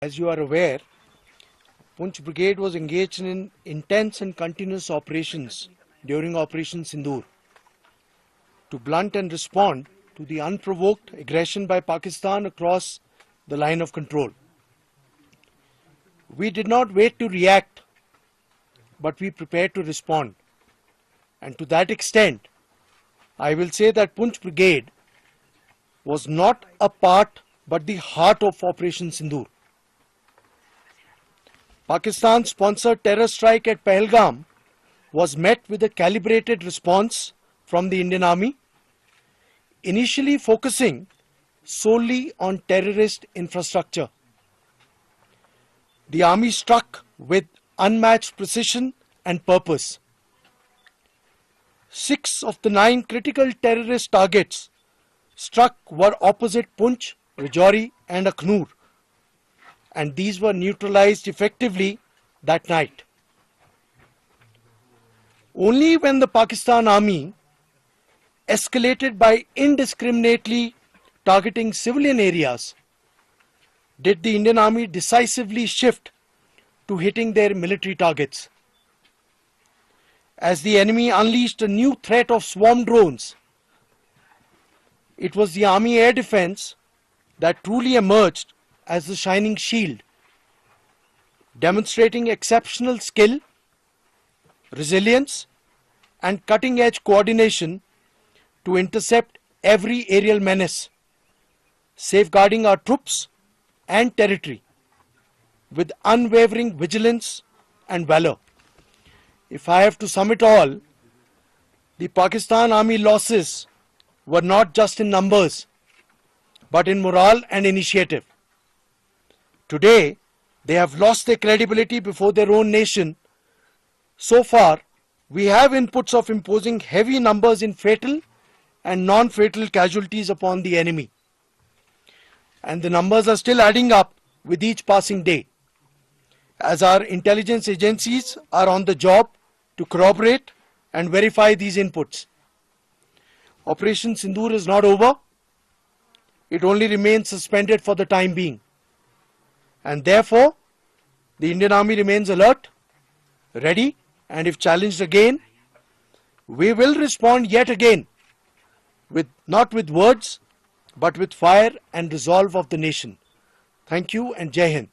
As you are aware, Poonch Brigade was engaged in intense and continuous operations during Operation Sindoor to blunt and respond to the unprovoked aggression by Pakistan across the line of control. We did not wait to react, but we prepared to respond. And to that extent, I will say that Poonch Brigade was not a part but the heart of Operation Sindoor. Pakistan's sponsored terror strike at Pahalgam was met with a calibrated response from the Indian Army, initially focusing solely on terrorist infrastructure. The Army struck with unmatched precision and purpose. 6 of the 9 critical terrorist targets struck were opposite Poonch, Rajouri and Akhnur, and these were neutralized effectively that night. Only when the Pakistan Army escalated by indiscriminately targeting civilian areas did the Indian Army decisively shift to hitting their military targets. As the enemy unleashed a new threat of swarm drones, it was the Army air defense that truly emerged as the shining shield, demonstrating exceptional skill, resilience, and cutting-edge coordination to intercept every aerial menace, safeguarding our troops and territory with unwavering vigilance and valor. If I have to sum it all, the Pakistan Army losses were not just in numbers, but in morale and initiative. Today, they have lost their credibility before their own nation. So far, we have inputs of imposing heavy numbers in fatal and non-fatal casualties upon the enemy. And the numbers are still adding up with each passing day, as our intelligence agencies are on the job to corroborate and verify these inputs. Operation Sindoor is not over. It only remains suspended for the time being. And therefore, the Indian Army remains alert, ready, and if challenged again, we will respond yet again, not with words, but with fire and resolve of the nation. Thank you and Jai Hind.